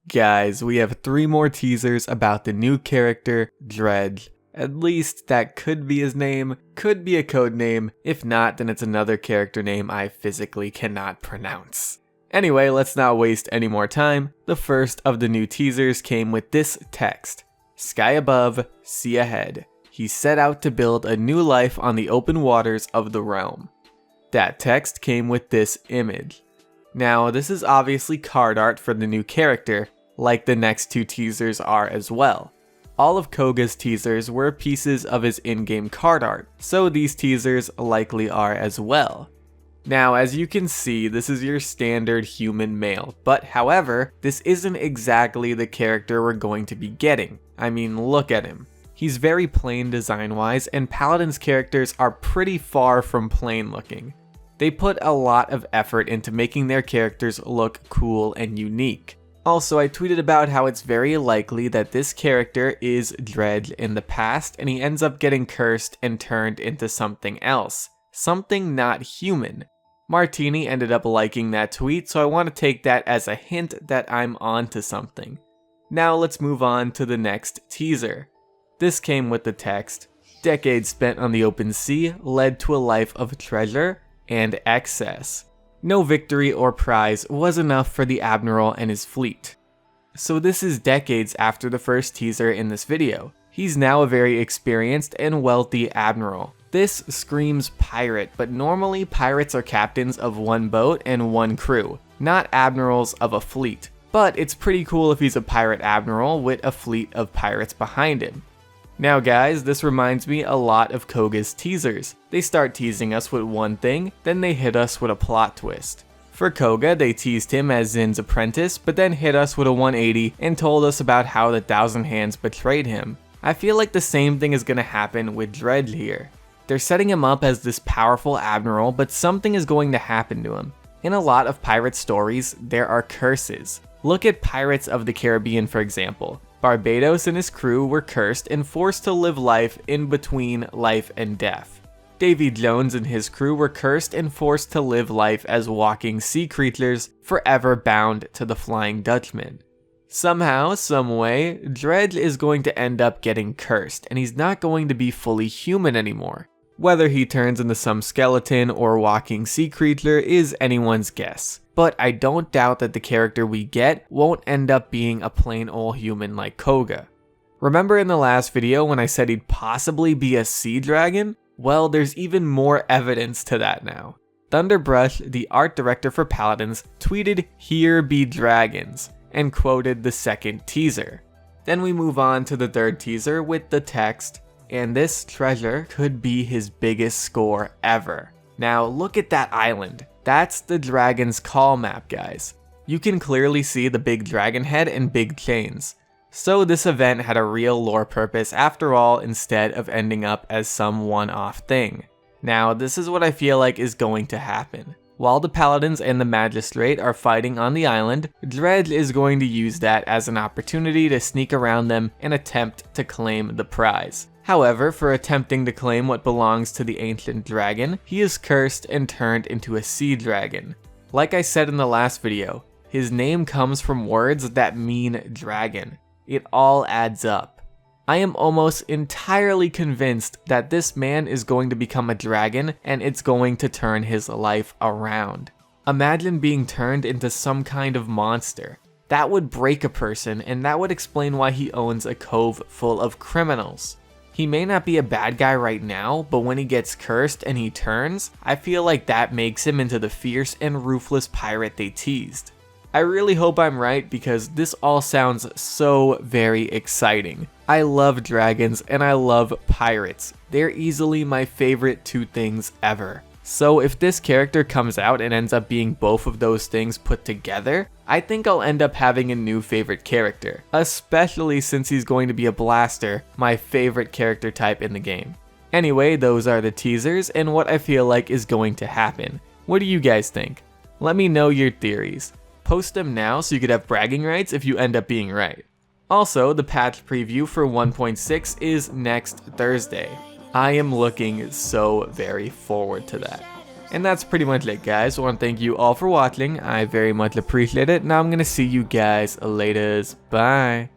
Guys, we have 3 more teasers about the new character, Dredge. At least that could be his name, could be a code name. If not, then it's another character name I physically cannot pronounce. Anyway, let's not waste any more time. The first of the new teasers came with this text. Sky above, sea ahead. He set out to build a new life on the open waters of the realm. That text came with this image. Now, this is obviously card art for the new character, like the next 2 teasers are as well. All of Koga's teasers were pieces of his in-game card art, so these teasers likely are as well. Now, as you can see, this is your standard human male, but however, this isn't exactly the character we're going to be getting. I mean, look at him. He's very plain design-wise, and Paladins characters are pretty far from plain looking. They put a lot of effort into making their characters look cool and unique. Also, I tweeted about how it's very likely that this character is Dredge in the past and he ends up getting cursed and turned into something else. Something not human. Martini ended up liking that tweet, so I want to take that as a hint that I'm onto something. Now let's move on to the next teaser. This came with the text, decades spent on the open sea led to a life of treasure and excess. No victory or prize was enough for the admiral and his fleet. So this is decades after the first teaser in this video. He's now a very experienced and wealthy admiral. This screams pirate, but normally pirates are captains of one boat and one crew, not admirals of a fleet. But it's pretty cool if he's a pirate admiral with a fleet of pirates behind him. Now guys, this reminds me a lot of Koga's teasers. They start teasing us with one thing, then they hit us with a plot twist. For Koga, they teased him as Zin's apprentice, but then hit us with a 180 and told us about how the Thousand Hands betrayed him. I feel like the same thing is gonna happen with Dredge here. They're setting him up as this powerful admiral, but something is going to happen to him. In a lot of pirate stories, there are curses. Look at Pirates of the Caribbean for example. Barbados and his crew were cursed and forced to live life in between life and death. Davy Jones and his crew were cursed and forced to live life as walking sea creatures, forever bound to the Flying Dutchman. Somehow, someway, Dredge is going to end up getting cursed, and he's not going to be fully human anymore. Whether he turns into some skeleton or walking sea creature is anyone's guess. But I don't doubt that the character we get won't end up being a plain old human like Koga. Remember in the last video when I said he'd possibly be a sea dragon? Well, there's even more evidence to that now. Thunderbrush, the art director for Paladins, tweeted "Here be dragons" and quoted the second teaser. Then we move on to the third teaser with the text, "And this treasure could be his biggest score ever." Now look at that island. That's the dragon's call map, guys. You can clearly see the big dragon head and big chains. So this event had a real lore purpose after all, instead of ending up as some one-off thing. Now this is what I feel like is going to happen. While the Paladins and the Magistrate are fighting on the island, Dredge is going to use that as an opportunity to sneak around them and attempt to claim the prize. However, for attempting to claim what belongs to the ancient dragon, he is cursed and turned into a sea dragon. Like I said in the last video, his name comes from words that mean dragon. It all adds up. I am almost entirely convinced that this man is going to become a dragon and it's going to turn his life around. Imagine being turned into some kind of monster. That would break a person, and that would explain why he owns a cove full of criminals. He may not be a bad guy right now, but when he gets cursed and he turns, I feel like that makes him into the fierce and ruthless pirate they teased. I really hope I'm right because this all sounds so very exciting. I love dragons and I love pirates. They're easily my favorite 2 things ever. So if this character comes out and ends up being both of those things put together, I think I'll end up having a new favorite character, especially since he's going to be a blaster, my favorite character type in the game. Anyway, those are the teasers and what I feel like is going to happen. What do you guys think? Let me know your theories. Post them now so you could have bragging rights if you end up being right. Also, the patch preview for 1.6 is next Thursday. I am looking so very forward to that. And that's pretty much it, guys. I want to thank you all for watching. I very much appreciate it. Now I'm going to see you guys later. Bye.